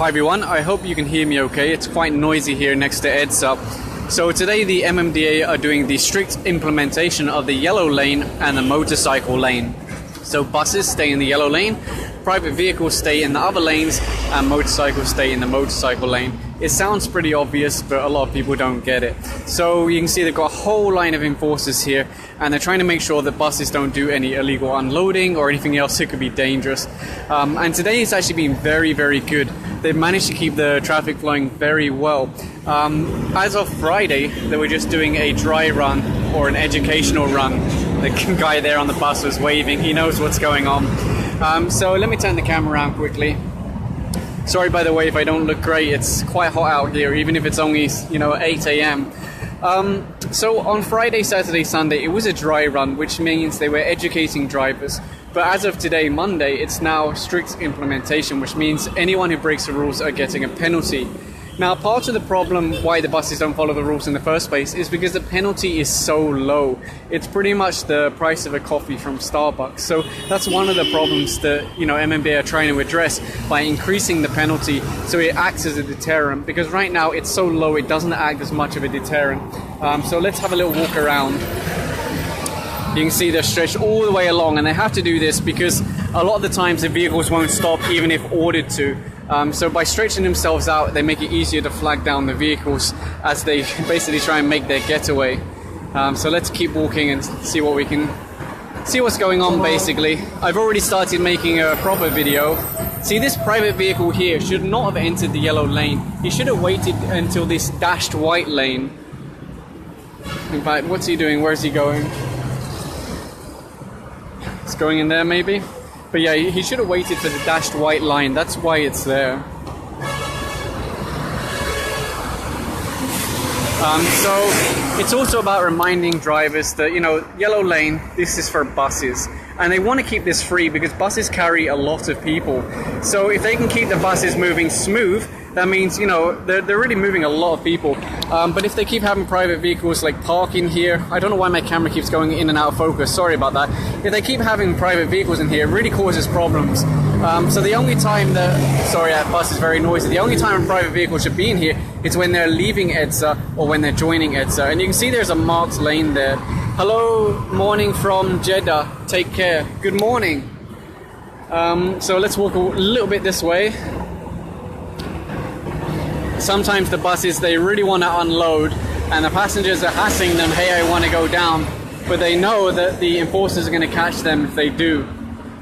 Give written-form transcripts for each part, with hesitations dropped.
Hi everyone, I hope you can hear me okay. It's quite noisy here next to EDSA. So today the MMDA are doing the strict implementation of the yellow lane and the motorcycle lane. So buses stay in the yellow lane, private vehicles stay in the other lanes, and motorcycles stay in the motorcycle lane. It sounds pretty obvious, but a lot of people don't get it. So you can see they've got a whole line of enforcers here, and they're trying to make sure that buses don't do any illegal unloading or anything else that could be dangerous. And today it's actually been very, very good. They've managed to keep the traffic flowing very well. As of Friday, they were just doing a dry run or an educational run. The guy there on the bus was waving. He knows what's going on. So let me turn the camera around quickly. Sorry, by the way, if I don't look great. It's quite hot out here, even if it's only 8 a.m. So on Friday, Saturday, Sunday, it was a dry run, which means they were educating drivers. But as of today, Monday, it's now strict implementation, which means anyone who breaks the rules are getting a penalty. Now, part of the problem why the buses don't follow the rules in the first place is because the penalty is so low. It's pretty much the price of a coffee from Starbucks. So that's one of the problems that MMDA are trying to address by increasing the penalty so it acts as a deterrent. Because right now it's so low, it doesn't act as much of a deterrent. So let's have a little walk around. You can see they're stretched all the way along, and they have to do this because a lot of the times the vehicles won't stop even if ordered to. So by stretching themselves out, they make it easier to flag down the vehicles as they basically try and make their getaway. So let's keep walking and see what's going on basically. I've already started making a proper video. See, this private vehicle here should not have entered the yellow lane. He should have waited until this dashed white lane. In fact, what's he doing? Where's he going? It's going in there maybe? But yeah, he should have waited for the dashed white line. That's why it's there. So it's also about reminding drivers that, yellow lane, this is for buses. And they want to keep this free because buses carry a lot of people. So if they can keep the buses moving smooth, that means, they're really moving a lot of people. But if they keep having private vehicles like parking here, I don't know why my camera keeps going in and out of focus, sorry about that. If they keep having private vehicles in here, it really causes problems. So the only time that bus is very noisy. The only time a private vehicle should be in here is when they're leaving EDSA or when they're joining EDSA. And you can see there's a marked lane there. Hello, morning from Jeddah, take care. Good morning. So let's walk a little bit this way. Sometimes the buses, they really want to unload and the passengers are hassling them, hey, I want to go down, but they know that the enforcers are going to catch them if they do.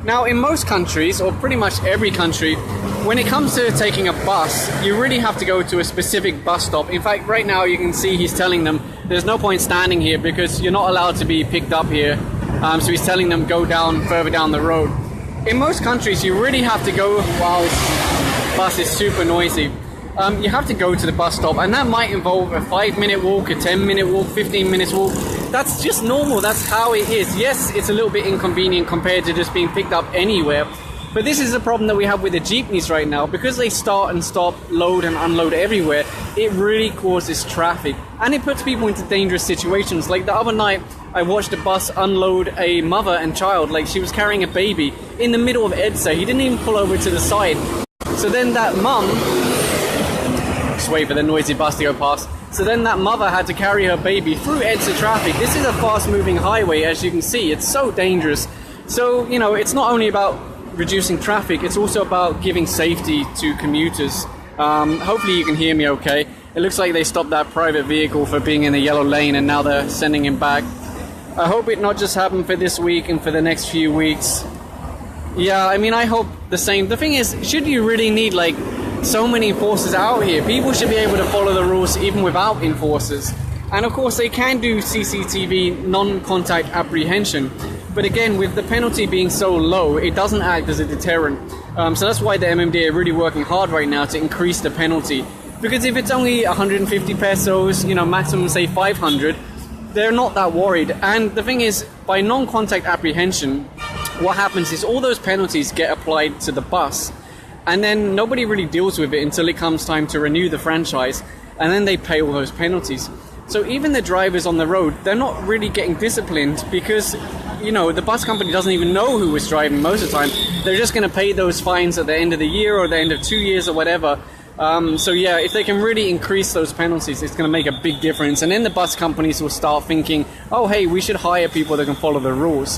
Now, in most countries, or pretty much every country, when it comes to taking a bus, you really have to go to a specific bus stop. In fact, right now you can see he's telling them there's no point standing here because you're not allowed to be picked up here. So he's telling them go down further down the road. In most countries, you really have to go, wow, this bus is super noisy. You have to go to the bus stop, and that might involve a 5-minute walk, a 10-minute walk, 15 minutes walk. That's just normal, that's how it is. Yes, it's a little bit inconvenient compared to just being picked up anywhere, but this is the problem that we have with the jeepneys right now. Because they start and stop, load and unload everywhere, it really causes traffic, and it puts people into dangerous situations. Like the other night, I watched a bus unload a mother and child, like she was carrying a baby, in the middle of EDSA. He didn't even pull over to the side. So then that mum, just wait for the noisy bus to go past. So then that mother had to carry her baby through EDSA traffic. This is a fast-moving highway, as you can see. It's so dangerous. So, it's not only about reducing traffic, it's also about giving safety to commuters. Hopefully you can hear me okay. It looks like they stopped that private vehicle for being in the yellow lane and now they're sending him back. I hope it not just happened for this week and for the next few weeks. Yeah, I hope the same. The thing is, should you really need so many enforcers out here? People should be able to follow the rules even without enforcers. And of course they can do CCTV non-contact apprehension, but again, with the penalty being so low, it doesn't act as a deterrent. So that's why the MMDA are really working hard right now to increase the penalty, because if it's only 150 pesos, maximum say 500, they're not that worried. And the thing is, by non-contact apprehension, what happens is all those penalties get applied to the bus, and then nobody really deals with it until it comes time to renew the franchise, and then they pay all those penalties. So even the drivers on the road, they're not really getting disciplined because, you know, the bus company doesn't even know who was driving most of the time. They're just going to pay those fines at the end of the year or the end of 2 years or whatever. So yeah, if they can really increase those penalties, it's going to make a big difference. And then the bus companies will start thinking, oh, hey, we should hire people that can follow the rules.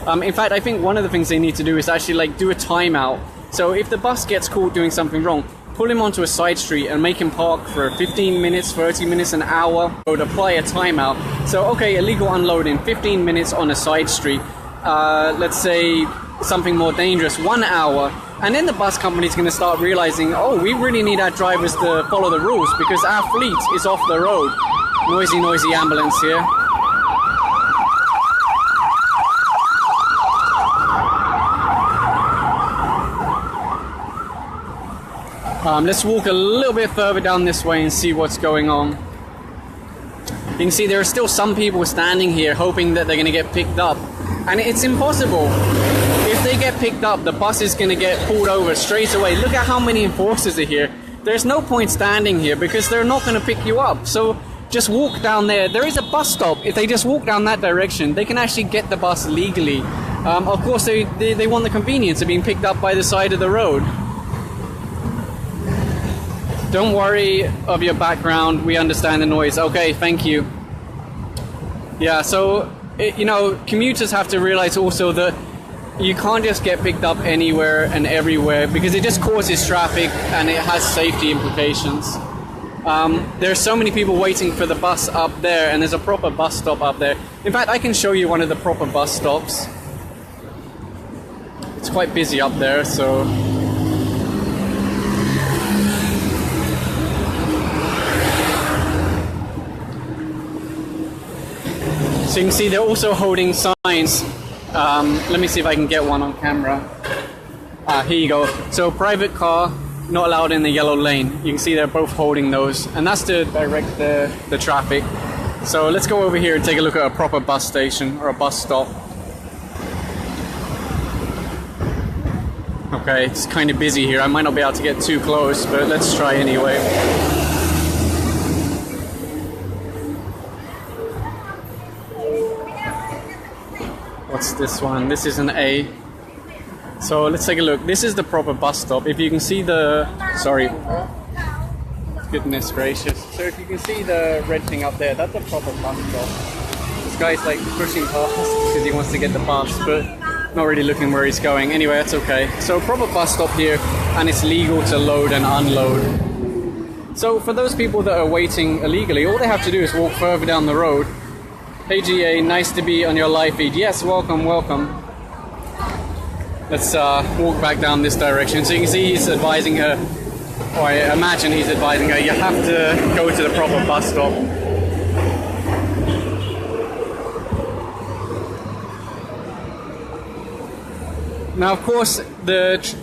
In fact, I think one of the things they need to do is actually like do a timeout. So if the bus gets caught doing something wrong, pull him onto a side street and make him park for 15 minutes, 30 minutes, an hour, or apply a timeout. So, okay, illegal unloading, 15 minutes on a side street. Let's say something more dangerous, 1 hour. And then the bus company's going to start realizing, oh, we really need our drivers to follow the rules because our fleet is off the road. Noisy, noisy ambulance here. Let's walk a little bit further down this way and see what's going on. You can see there are still some people standing here hoping that they're going to get picked up. And it's impossible. If they get picked up, the bus is going to get pulled over straight away. Look at how many enforcers are here. There's no point standing here because they're not going to pick you up. So just walk down there. There is a bus stop. If they just walk down that direction, they can actually get the bus legally. Of course, they want the convenience of being picked up by the side of the road. Don't worry of your background, we understand the noise. Okay, thank you. Yeah, so, you know, commuters have to realize also that you can't just get picked up anywhere and everywhere because it just causes traffic and it has safety implications. There's so many people waiting for the bus up there and there's a proper bus stop up there. In fact, I can show you one of the proper bus stops. It's quite busy up there, so... So you can see they're also holding signs. Let me see if I can get one on camera. Here you go. So private car, not allowed in the yellow lane. You can see they're both holding those. And that's to direct the traffic. So let's go over here and take a look at a proper bus station or a bus stop. Okay, it's kind of busy here. I might not be able to get too close, but let's try anyway. What's this one? This is an A. So let's take a look. This is the proper bus stop. If you can see the... Sorry. Goodness gracious. So if you can see the red thing up there, that's a proper bus stop. This guy's like pushing past because he wants to get the bus, but not really looking where he's going. Anyway, that's okay. So proper bus stop here, and it's legal to load and unload. So for those people that are waiting illegally, all they have to do is walk further down the road. Hey GA, nice to be on your live feed. Yes, welcome, welcome. Let's walk back down this direction. So you can see he's advising her, or I imagine he's advising her, you have to go to the proper bus stop. Now, of course, the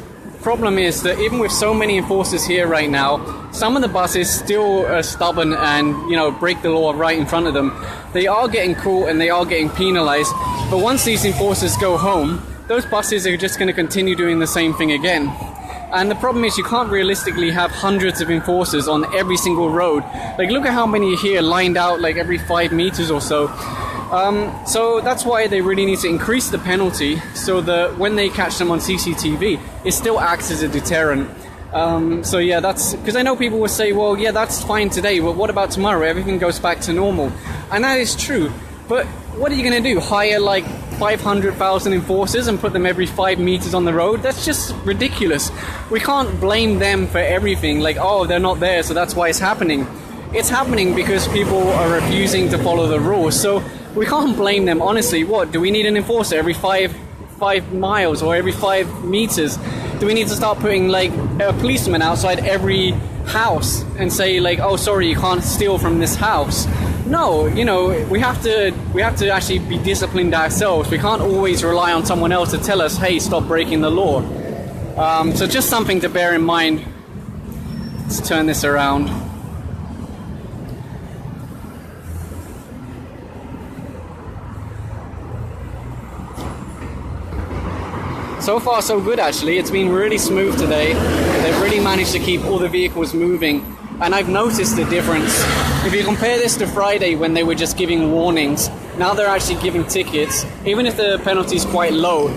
problem is that even with so many enforcers here right now, some of the buses still are stubborn and, you know, break the law right in front of them. They are getting caught and they are getting penalized, but once these enforcers go home, those buses are just going to continue doing the same thing again. And the problem is you can't realistically have hundreds of enforcers on every single road. Like, look at how many are here lined out like every 5 meters or so. So that's why they really need to increase the penalty so that when they catch them on CCTV, it still acts as a deterrent. So yeah, that's because I know people will say, well, yeah, that's fine today, but what about tomorrow? Everything goes back to normal. And that is true. But what are you going to do? Hire like 500,000 enforcers and put them every 5 meters on the road? That's just ridiculous. We can't blame them for everything. Like, oh, they're not there, so that's why it's happening. It's happening because people are refusing to follow the rules. So we can't blame them. Honestly, what? Do we need an enforcer every 5 miles or every 5 meters? Do we need to start putting like a policeman outside every house and say like, oh, sorry, you can't steal from this house? No, you know, we have to actually be disciplined ourselves. We can't always rely on someone else to tell us, hey, stop breaking the law. So just something to bear in mind. Let's turn this around. So far, so good, actually. It's been really smooth today. They've really managed to keep all the vehicles moving. and I've noticed the difference. If you compare this to Friday when they were just giving warnings, now they're actually giving tickets. Even if the penalty is quite low,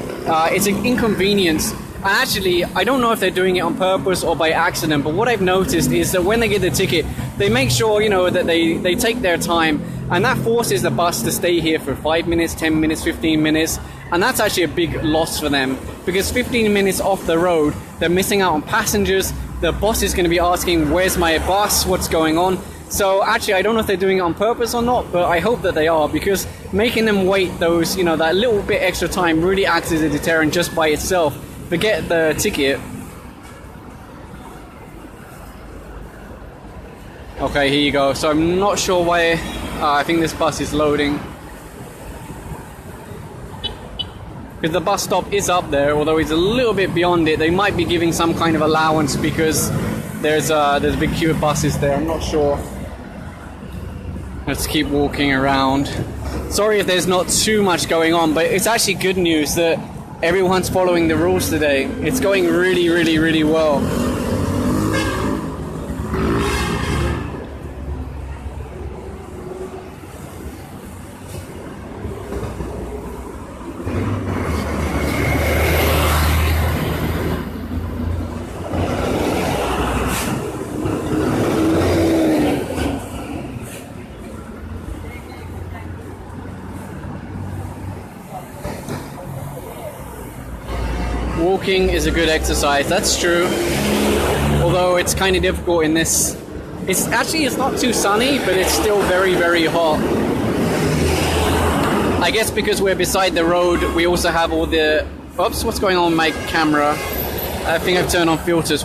it's an inconvenience. And actually, I don't know if they're doing it on purpose or by accident, but what I've noticed is that when they get the ticket, they make sure, you know, that they take their time, and that forces the bus to stay here for 5 minutes, 10 minutes, 15 minutes, and that's actually a big loss for them, because 15 minutes off the road, they're missing out on passengers. The boss is going to be asking, where's my bus, what's going on? So actually, I don't know if they're doing it on purpose or not, but I hope that they are, because making them wait those, you know, that little bit extra time really acts as a deterrent just by itself. Forget the ticket. Okay, here you go. So I'm not sure why. I think this bus is loading. Because the bus stop is up there, although it's a little bit beyond it. They might be giving some kind of allowance because there's a big queue of buses there. I'm not sure. Let's keep walking around. Sorry if there's not too much going on, but it's actually good news that everyone's following the rules today. It's going really, really, really well. Walking is a good exercise, that's true. Although it's kind of difficult in this. It's not too sunny, but it's still very, very hot. I guess because we're beside the road, we also have all the... Oops, what's going on with my camera? I think I've turned on filters.